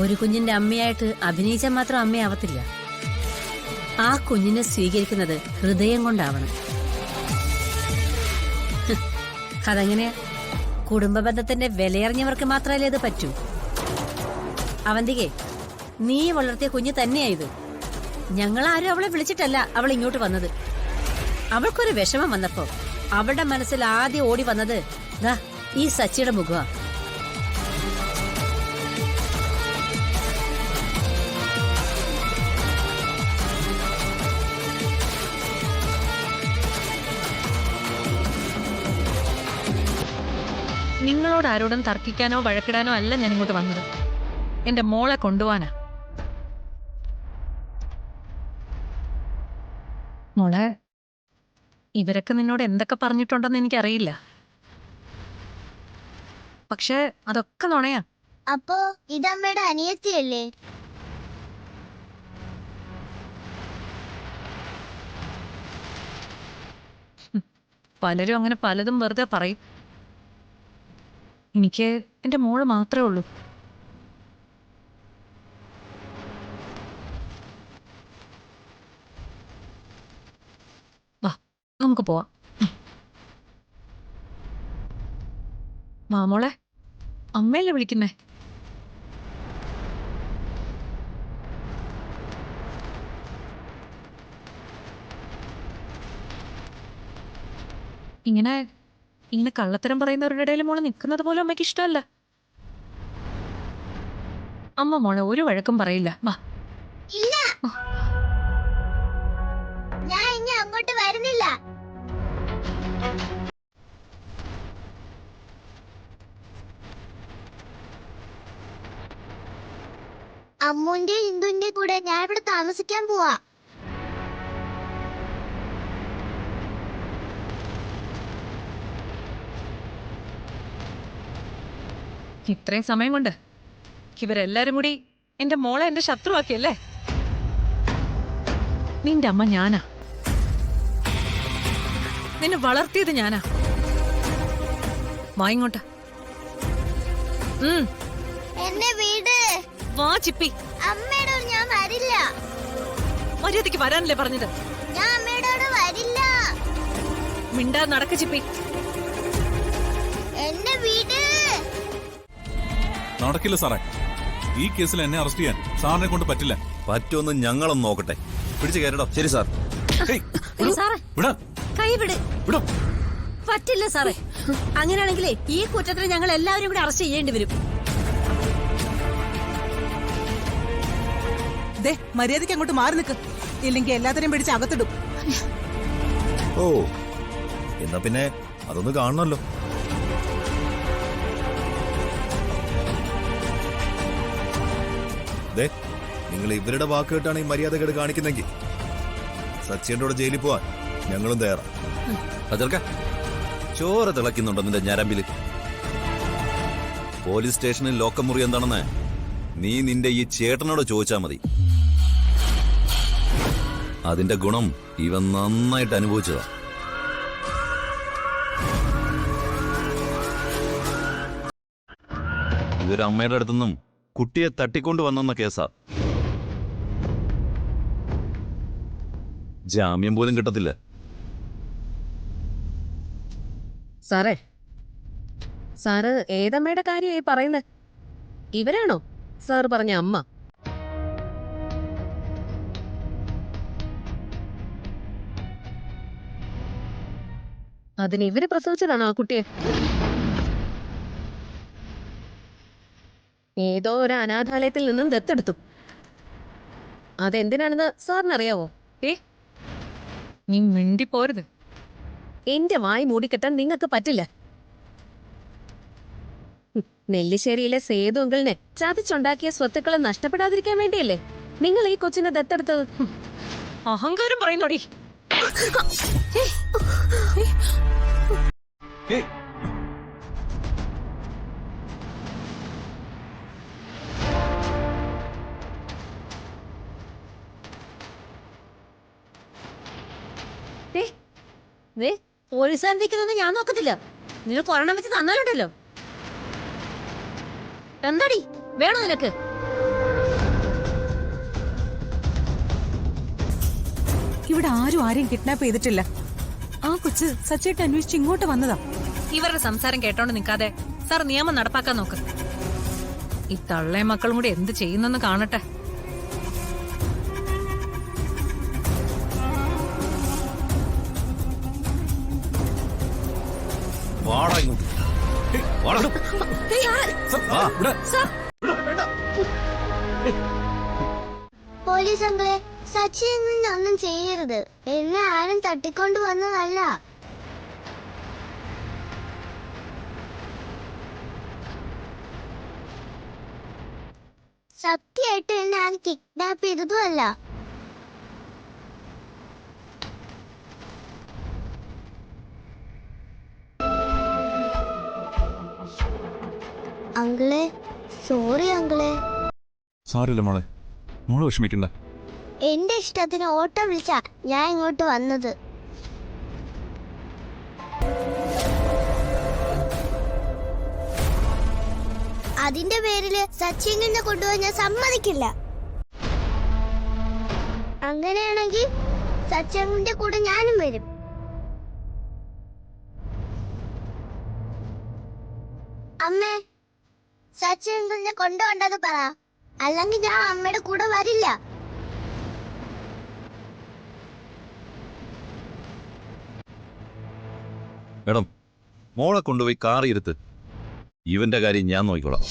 ഒരു കുഞ്ഞിന്റെ അമ്മയായിട്ട് അഭിനയിച്ചാൽ മാത്രം അമ്മയാവത്തില്ല. ആ കുഞ്ഞിനെ സ്വീകരിക്കുന്നത് ഹൃദയം കൊണ്ടാവണം. അതെങ്ങനെയാ? കുടുംബ ബന്ധത്തിന്റെ വിലയറിഞ്ഞവർക്ക് മാത്രമല്ലേ ഇത് പറ്റൂ. അവന്തികെ, നീ വളർത്തിയ കുഞ്ഞ് തന്നെയായത്. ഞങ്ങളാരും അവളെ വിളിച്ചിട്ടല്ല അവൾ ഇങ്ങോട്ട് വന്നത്. അവൾക്കൊരു വിഷമം വന്നപ്പോ അവളുടെ മനസ്സിൽ ആദ്യം ഓടി വന്നത് ദാ ഈ സച്ചിയുടെ മുഖമാ. നിങ്ങളോട് ആരോടും തർക്കിക്കാനോ വഴക്കിടാനോ അല്ല ഞാൻ ഇങ്ങോട്ട് വന്നത്. എന്റെ മോളെ കൊണ്ടുപോവാനാ. മോളെ, ഇവരൊക്കെ നിന്നോട് എന്തൊക്കെ പറഞ്ഞിട്ടുണ്ടെന്ന് എനിക്കറിയില്ല. പക്ഷെ അതൊക്കെ നുണയാ. അപ്പോ ഇതമ്മയുടെ അനിയത്തിയല്ലേ? പലരും അങ്ങനെ പലതും വെറുതെ പറയും. എനിക്ക് എന്റെ മോള് മാത്രമേ ഉള്ളൂ. വാ, നമുക്ക് പോവാം. മാമോളെ, അമ്മയല്ലേ വിളിക്കുന്നേ? ഇങ്ങനെ ഇങ്ങനെ കള്ളത്തരം പറയുന്നവരുടെ ഇടയിൽ മോളെ നിൽക്കുന്നത് പോലും അമ്മയ്ക്ക് ഇഷ്ടമല്ല. അമ്മ മോളെ ഒരു വഴക്കും പറയില്ല. വാ. ഇല്ല, ഞാൻ ഇനി അങ്ങോട്ട് വരുന്നില്ല. അമ്മുന്റെ ഇന്ദുന്റെ കൂടെ ഞാൻ ഇവിടെ താമസിക്കാൻ പോവാ. ഇത്രയും സമയം കൊണ്ട് ഇവരെല്ലാരും കൂടി എന്റെ മോളെ എന്റെ ശത്രുവാക്കിയല്ലേ? നിന്റെ അമ്മ ഞാനാ. നിന്നെ വളർത്തിയത് ഞാനാ. വാ ഇങ്ങോട്ട്. എന്നെ വീട്. വാ ചിപ്പി. അമ്മയോട് ഞാൻ വരില്ല. മര്യാദയ്ക്ക് വരാനല്ലേ പറഞ്ഞത്? ഞാൻ അമ്മയോട് വരില്ല. മിണ്ടാ നടക്ക് ചിപ്പി. എന്നെ വീട്. നടക്കില്ല സാറേ. ഈ കേസിൽ എന്നെ അറസ്റ്റ് ചെയ്യാൻ സാറിനെ കൊണ്ട് പറ്റില്ല. പറ്റുമെന്ന് ഞങ്ങളൊന്ന് നോക്കട്ടെ. പിടിച്ചു കയറടോ. ശരി സാർ. സാറേ, കൈവിട്. പറ്റില്ല സാറേ. അങ്ങനെയാണെങ്കിലേ ഈ കുറ്റത്തിന് ഞങ്ങൾ എല്ലാവരും കൂടി അറസ്റ്റ് ചെയ്യേണ്ടി വരും. മര്യാദയ്ക്ക് അങ്ങോട്ട് മാറി നിൽക്ക്, ഇല്ലെങ്കിൽ എല്ലാത്തിനെയും പിടിച്ച് അകത്തിടും. ഓ, എന്നാ പിന്നെ അതൊന്ന് കാണണമല്ലോ. നിങ്ങൾ ഇവരുടെ വാക്ക് കേട്ടാണ് ഈ മര്യാദകേട് കാണിക്കുന്നെങ്കിൽ സച്ചിന്റെ കൂടെ ജയിലിൽ പോവാൻ ഞങ്ങളും തയ്യാറാ. അതൊക്കെ ചോര തിളക്കുന്നുണ്ടോ നിന്റെ ഞരമ്പില്? പോലീസ് സ്റ്റേഷനിൽ ലോക്കം മുറി എന്താണെന്ന് നീ നിന്റെ ഈ ചേട്ടനോട് ചോദിച്ചാ മതി. അതിന്റെ ഗുണം ഇവൻ നന്നായിട്ട് അനുഭവിച്ചതാ. ഇതൊരു അമ്മയുടെ അടുത്തുനിന്നും കുട്ടിയെ തട്ടിക്കൊണ്ടു വന്നെന്ന കേസാ. ജാമ്യം പോലും കിട്ടത്തില്ല. സാറേ, സാറ് ഏതമ്മയുടെ കാര്യമായി പറയുന്നത്? ഇവരാണോ സാറ് പറഞ്ഞ അമ്മ? അതിന് ഇവര് പ്രസവിച്ചതാണോ ആ കുട്ടിയെ? ഏതോ ഒരു അനാഥാലയത്തിൽ നിന്നും ദത്തെടുത്തു. അതെന്തിനാണെന്ന് സാറിനറിയാവോ? നീ മിണ്ടി പോരുത്. എന്റെ വായി മൂടിക്കെട്ടാൻ നിങ്ങൾക്ക് പറ്റില്ല. നെല്ലിശ്ശേരിയിലെ സേതു അങ്കിളിനെ ചതിച്ചുണ്ടാക്കിയ സ്വത്തുക്കളെ നഷ്ടപ്പെടാതിരിക്കാൻ വേണ്ടിയല്ലേ നിങ്ങൾ ഈ കൊച്ചിനെ ദത്തെടുത്തത്? അഹങ്കാരം പറയുന്നോടി. പോലീസുകാരൻ ഞാൻ നോക്കത്തില്ല. നിനക്ക് ഒരെണ്ണം വെച്ച് തന്നാലുണ്ടല്ലോ. എന്താടി വേണോ നിനക്ക്? ഇവിടെ ആരും ആരെയും കിഡ്നാപ്പ് ചെയ്തിട്ടില്ല. ആ കൊച്ച് സച്ചേട്ട് അന്വേഷിച്ച് ഇങ്ങോട്ട് വന്നതാ. ഇവരുടെ സംസാരം കേട്ടോണ്ട് നിൽക്കാതെ സാർ നിയമം നടപ്പാക്കാൻ നോക്ക്. ഈ തള്ളേ മക്കളും കൂടി എന്ത് ചെയ്യുന്നെന്ന് കാണട്ടെ. വാടാ ഇങ്ങോട്ട്. വാടാ. വാ. പോലീസ് അങ്കിളെ, സച്ചിൻ ഒന്നും ചെയ്യരുത്. എന്നെ ആരും തട്ടിക്കൊണ്ടു വന്നതല്ല. സത്യമായിട്ട് എന്നെ ആരും കിഡ്നാപ്പ് ചെയ്തതുമല്ല. അങ്കിളെ, സോറി അങ്കിളെ. സാരമില്ല മോളെ, മോള് വിഷമിക്കണ്ട. എന്റെ ഇഷ്ടത്തിന് ഓട്ടോ വിളിച്ചാ ഞാൻ ഇങ്ങോട്ട് വന്നത്. അതിന്റെ പേരില് സച്ചിനെ കൊണ്ടുപോയി ഞാൻ സമ്മതിക്കില്ല. അങ്ങനെയാണെങ്കിൽ സച്ചിന്റെ കൂടെ ഞാനും വരും. അമ്മേ, സച്ചിനെ കൊണ്ടുപോണ്ടെന്ന് പറ, അല്ലെങ്കിൽ ഞാൻ അമ്മയുടെ കൂടെ വരില്ല. മേഡം, മോളെ കൊണ്ടുപോയി കാറിയിരുത്ത്. ഇവന്റെ കാര്യം ഞാൻ നോക്കിക്കോളാം.